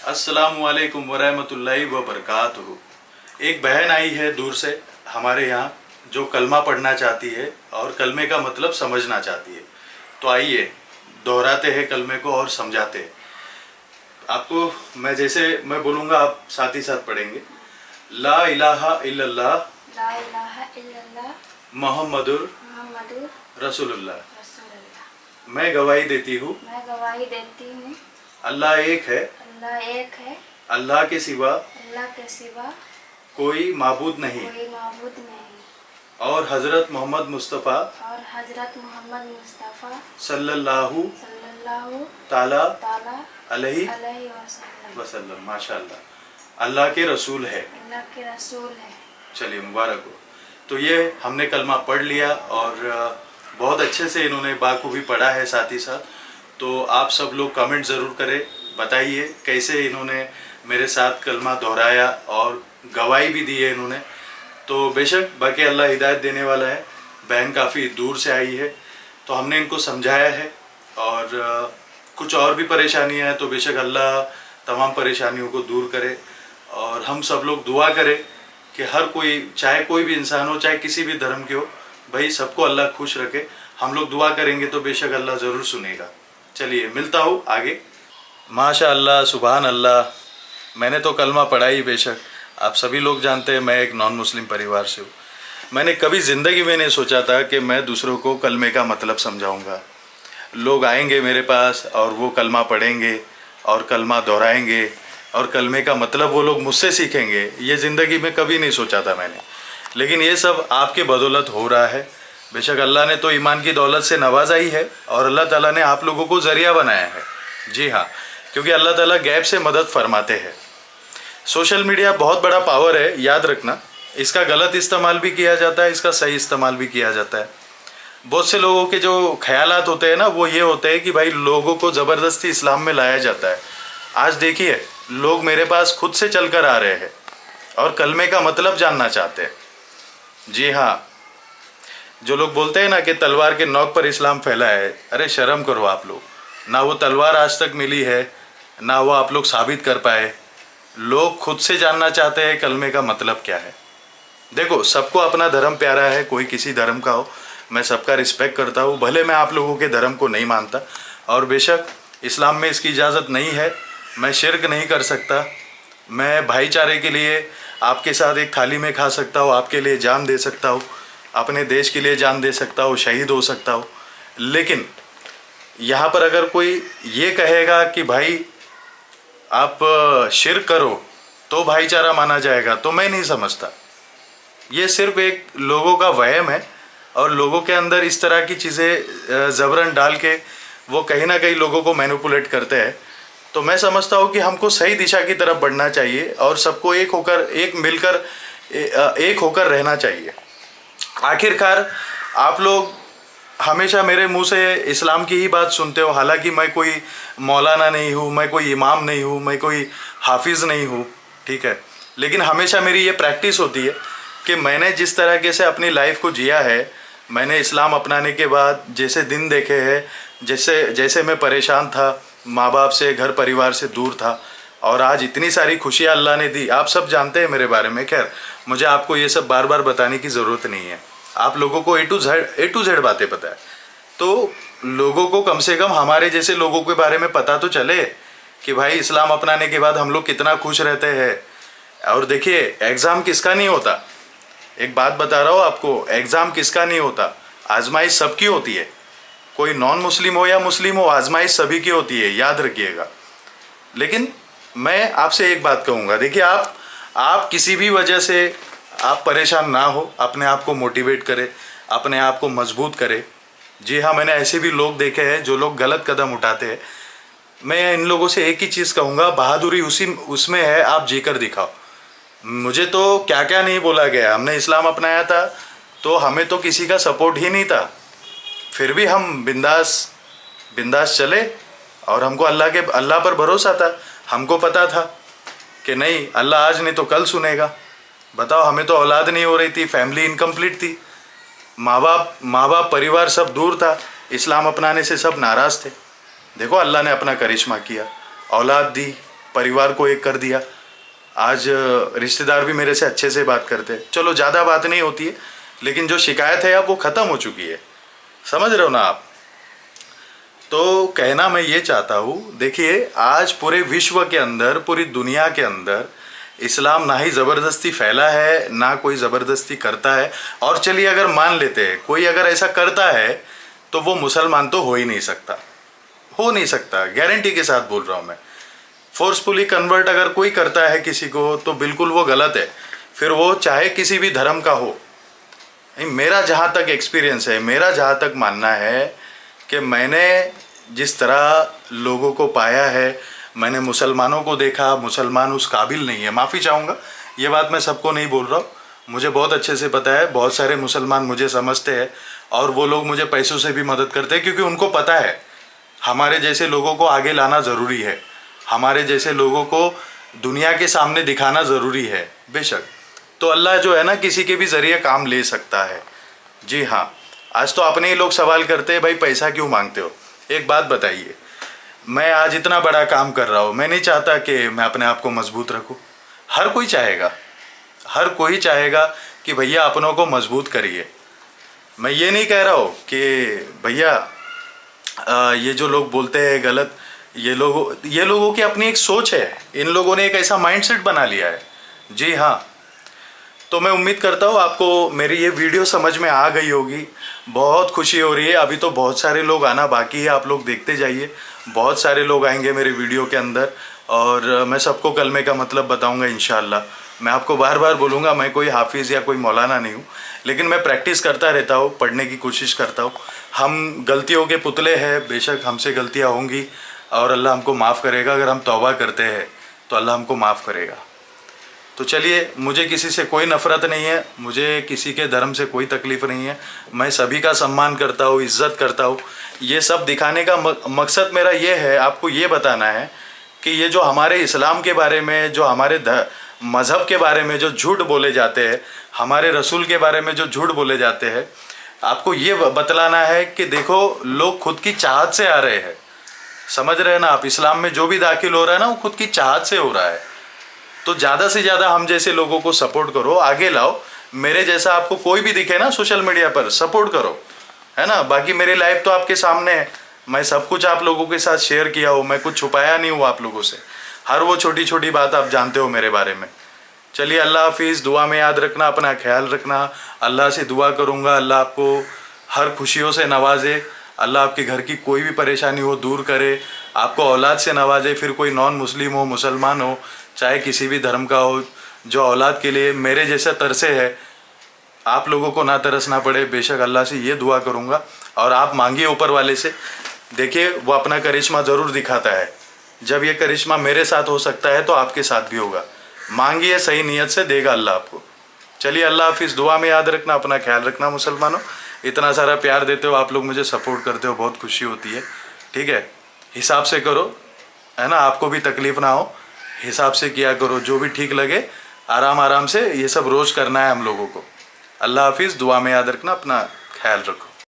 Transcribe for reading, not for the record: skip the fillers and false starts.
अस्सलामुअलैकुम वरहमतुल्लाहि वबरकातुहू। एक बहन आई है दूर से हमारे यहाँ जो कलमा पढ़ना चाहती है और कलमे का मतलब समझना चाहती है। तो आइए दोहराते हैं कलमे को और समझाते हैं आपको। मैं बोलूँगा आप साथ ही साथ पढ़ेंगे। ला इलाहा इल्लल्लाह मोहम्मदुर रसूलुल्लाह। मैं गवाही देती हूँ अल्लाह एक है, अल्लाह के सिवा कोई माबूद नहीं, और हजरत मोहम्मद मुस्तफ़ा सल्लल्लाहु ताला अलैहि वसल्लम माशाअल्लाह अल्लाह के रसूल है। चलिए मुबारक हो। तो ये हमने कलमा पढ़ लिया और बहुत अच्छे से इन्होंने बाखूबी पढ़ा है। साथ ही साथ तो आप सब लोग कमेंट ज़रूर करें, बताइए कैसे इन्होंने मेरे साथ कलमा दोहराया और गवाही भी दी है इन्होंने। तो बेशक बाकी अल्लाह हिदायत देने वाला है। बहन काफ़ी दूर से आई है तो हमने इनको समझाया है, और कुछ और भी परेशानियां हैं तो बेशक अल्लाह तमाम परेशानियों को दूर करे। और हम सब लोग दुआ करें कि हर कोई, चाहे कोई भी इंसान हो, चाहे किसी भी धर्म के हो, भाई सबको अल्लाह खुश रखे। हम लोग दुआ करेंगे तो बेशक अल्लाह ज़रूर सुनेगा। चलिए मिलता हूँ आगे। माशाअल्लाह सुभान अल्लाह। मैंने तो कलमा पढ़ा ही बेशक। आप सभी लोग जानते हैं मैं एक नॉन मुस्लिम परिवार से हूँ। मैंने कभी ज़िंदगी में नहीं सोचा था कि मैं दूसरों को कलमे का मतलब समझाऊंगा। लोग आएंगे मेरे पास और वो कलमा पढ़ेंगे और कलमा दोहराएंगे और कलमे का मतलब वो लोग मुझसे सीखेंगे। ये ज़िंदगी में कभी नहीं सोचा था मैंने, लेकिन ये सब आपके बदौलत हो रहा है। बेशक अल्लाह ने तो ईमान की दौलत से नवाजा ही है और अल्लाह ताला ने आप लोगों को ज़रिया बनाया है। जी हाँ, क्योंकि अल्लाह ताला गैब से मदद फरमाते हैं। सोशल मीडिया बहुत बड़ा पावर है, याद रखना। इसका गलत इस्तेमाल भी किया जाता है, इसका सही इस्तेमाल भी किया जाता है। बहुत से लोगों के जो ख्यालात होते हैं ना, वो ये होते हैं कि भाई लोगों को ज़बरदस्ती इस्लाम में लाया जाता है। आज देखिए लोग मेरे पास खुद से चल कर आ रहे हैं और कलमे का मतलब जानना चाहते हैं। जी हाँ, जो लोग बोलते हैं ना कि तलवार के नोक पर इस्लाम फैला है, अरे शर्म करो आप लोग। ना वो तलवार आज तक मिली है, ना वो आप लोग साबित कर पाए। लोग खुद से जानना चाहते हैं कलमे का मतलब क्या है। देखो सबको अपना धर्म प्यारा है, कोई किसी धर्म का हो, मैं सबका रिस्पेक्ट करता हूँ। भले मैं आप लोगों के धर्म को नहीं मानता, और बेशक इस्लाम में इसकी इजाज़त नहीं है। मैं शिर्क नहीं कर सकता। मैं भाईचारे के लिए आपके साथ एक थाली में खा सकता हूँ, आपके लिए जान दे सकता हूँ, अपने देश के लिए जान दे सकता हूँ, शहीद हो सकता हूँ। लेकिन यहाँ पर अगर कोई ये कहेगा कि भाई आप शिर्क करो तो भाईचारा माना जाएगा, तो मैं नहीं समझता। ये सिर्फ एक लोगों का वहम है और लोगों के अंदर इस तरह की चीज़ें ज़बरन डाल के वो कहीं ना कहीं लोगों को मैनिपुलेट करते हैं। तो मैं समझता हूँ कि हमको सही दिशा की तरफ बढ़ना चाहिए और सबको एक होकर रहना चाहिए। आखिरकार आप लोग हमेशा मेरे मुंह से इस्लाम की ही बात सुनते हो, हालांकि मैं कोई मौलाना नहीं हूँ, मैं कोई इमाम नहीं हूँ, मैं कोई हाफिज़ नहीं हूँ, ठीक है। लेकिन हमेशा मेरी ये प्रैक्टिस होती है कि मैंने जिस तरीके से अपनी लाइफ को जिया है, मैंने इस्लाम अपनाने के बाद जैसे दिन देखे हैं, जैसे मैं परेशान था, माँ बाप से, घर परिवार से दूर था, और आज इतनी सारी खुशियाँ अल्लाह ने दी। आप सब जानते हैं मेरे बारे में। खैर मुझे आपको ये सब बार बार बताने की ज़रूरत नहीं है। आप लोगों को ए टू जेड बातें पता है। तो लोगों को कम से कम हमारे जैसे लोगों के बारे में पता तो चले कि भाई इस्लाम अपनाने के बाद हम लोग कितना खुश रहते हैं। और देखिए एग्ज़ाम किसका नहीं होता, एक बात बता रहा हूँ आपको, एग्ज़ाम किसका नहीं होता, आजमाइश सबकी होती है। कोई नॉन मुस्लिम हो या मुस्लिम हो, आजमाइश सभी की होती है, याद रखिएगा। लेकिन मैं आपसे एक बात कहूँगा, देखिए आप किसी भी वजह से आप परेशान ना हो, अपने आप को मोटिवेट करें, अपने आप को मजबूत करें। जी हाँ, मैंने ऐसे भी लोग देखे हैं जो लोग गलत कदम उठाते हैं। मैं इन लोगों से एक ही चीज़ कहूँगा, बहादुरी उसमें है, आप जीकर दिखाओ। मुझे तो क्या क्या नहीं बोला गया। हमने इस्लाम अपनाया था तो हमें तो किसी का सपोर्ट ही नहीं था, फिर भी हम बिंदास चले, और हमको अल्लाह पर भरोसा था। हमको पता था कि नहीं, अल्लाह आज नहीं तो कल सुनेगा। बताओ, हमें तो औलाद नहीं हो रही थी, फैमिली इनकम्प्लीट थी, माँ बाप परिवार सब दूर था, इस्लाम अपनाने से सब नाराज़ थे। देखो अल्लाह ने अपना करिश्मा किया, औलाद दी, परिवार को एक कर दिया। आज रिश्तेदार भी मेरे से अच्छे से बात करते हैं। चलो ज़्यादा बात नहीं होती है, लेकिन जो शिकायत है अब वो ख़त्म हो चुकी है। समझ रहे हो ना आप? तो कहना मैं ये चाहता हूँ, देखिए आज पूरे विश्व के अंदर, पूरी दुनिया के अंदर इस्लाम ना ही ज़बरदस्ती फैला है, ना कोई ज़बरदस्ती करता है। और चलिए अगर मान लेते हैं कोई अगर ऐसा करता है तो वो मुसलमान तो हो ही नहीं सकता, हो नहीं सकता, गारंटी के साथ बोल रहा हूँ मैं। फोर्सफुली कन्वर्ट अगर कोई करता है किसी को तो बिल्कुल वो गलत है, फिर वो चाहे किसी भी धर्म का हो। मेरा जहाँ तक एक्सपीरियंस है, मेरा जहाँ तक मानना है कि मैंने जिस तरह लोगों को पाया है, मैंने मुसलमानों को देखा, मुसलमान उस काबिल नहीं है। माफ़ी चाहूँगा, ये बात मैं सबको नहीं बोल रहा हूँ, मुझे बहुत अच्छे से पता है। बहुत सारे मुसलमान मुझे समझते हैं और वो लोग मुझे पैसों से भी मदद करते हैं, क्योंकि उनको पता है हमारे जैसे लोगों को आगे लाना ज़रूरी है, हमारे जैसे लोगों को दुनिया के सामने दिखाना ज़रूरी है। बेशक तो अल्लाह जो है ना किसी के भी ज़रिए काम ले सकता है। जी हाँ, आज तो अपने ही लोग सवाल करते हैं भाई पैसा क्यों मांगते हो। एक बात बताइए, मैं आज इतना बड़ा काम कर रहा हूँ, मैं नहीं चाहता कि मैं अपने आप को मजबूत रखूँ। हर कोई चाहेगा, हर कोई चाहेगा कि भैया अपनों को मजबूत करिए। मैं ये नहीं कह रहा हूँ कि भैया ये जो लोग बोलते हैं गलत, ये लोगों की अपनी एक सोच है, इन लोगों ने एक ऐसा माइंडसेट बना लिया है। जी हाँ, तो मैं उम्मीद करता हूँ आपको मेरी ये वीडियो समझ में आ गई होगी। बहुत खुशी हो रही है, अभी तो बहुत सारे लोग आना बाकी है, आप लोग देखते जाइए, बहुत सारे लोग आएंगे मेरे वीडियो के अंदर और मैं सबको कलमे का मतलब बताऊंगा इंशाअल्लाह। मैं आपको बार बार बोलूँगा, मैं कोई हाफिज़ या कोई मौलाना नहीं हूँ, लेकिन मैं प्रैक्टिस करता रहता हूँ, पढ़ने की कोशिश करता हूँ। हम गलतियों के पुतले हैं, बेशक हमसे गलतियाँ होंगी और अल्लाह हमको माफ़ करेगा। अगर हम तौबा करते हैं तो अल्लाह हमको माफ़ करेगा। तो चलिए, मुझे किसी से कोई नफ़रत नहीं है, मुझे किसी के धर्म से कोई तकलीफ़ नहीं है, मैं सभी का सम्मान करता हूँ, इज़्ज़त करता हूँ। ये सब दिखाने का मकसद मेरा ये है, आपको ये बताना है कि ये जो हमारे इस्लाम के बारे में, जो हमारे मज़हब के बारे में जो झूठ बोले जाते हैं, हमारे रसूल के बारे में जो झूठ बोले जाते हैं, आपको ये बतलाना है कि देखो लोग खुद की चाहत से आ रहे हैं। समझ रहे हैं ना आप? इस्लाम में जो भी दाखिल हो रहा है ना वो खुद की चाहत से हो रहा है। तो ज़्यादा से ज़्यादा हम जैसे लोगों को सपोर्ट करो, आगे लाओ। मेरे जैसा आपको कोई भी दिखे ना सोशल मीडिया पर, सपोर्ट करो, है ना। बाकी मेरी लाइफ तो आपके सामने है, मैं सब कुछ आप लोगों के साथ शेयर किया हूँ, मैं कुछ छुपाया नहीं हूँ आप लोगों से। हर वो छोटी छोटी बात आप जानते हो मेरे बारे में। चलिए, अल्लाह हाफिज़। दुआ में याद रखना, अपना ख्याल रखना। अल्लाह से दुआ करूँगा अल्लाह आपको हर खुशियों से नवाजे, अल्लाह आपके घर की कोई भी परेशानी हो दूर करे, आपको औलाद से नवाजे, फिर कोई नॉन मुस्लिम हो, मुसलमान हो, चाहे किसी भी धर्म का हो, जो औलाद के लिए मेरे जैसा तरसे है, आप लोगों को ना तरसना पड़े। बेशक अल्लाह से ये दुआ करूँगा और आप मांगिए ऊपर वाले से। देखिए, वो अपना करिश्मा ज़रूर दिखाता है। जब ये करिश्मा मेरे साथ हो सकता है तो आपके साथ भी होगा। मांगिए सही नीयत से, देगा अल्लाह आपको। चलिए, अल्लाह हाफिज़। दुआ में याद रखना, अपना ख्याल रखना। मुसलमानों, इतना सारा प्यार देते हो आप लोग, मुझे सपोर्ट करते हो, बहुत खुशी होती है। ठीक है, हिसाब से करो, है ना, आपको भी तकलीफ़ ना हो, हिसाब से किया करो, जो भी ठीक लगे आराम आराम से। ये सब रोज़ करना है हम लोगों को। अल्लाह हाफिज़। दुआ में याद रखना, अपना ख्याल रखो।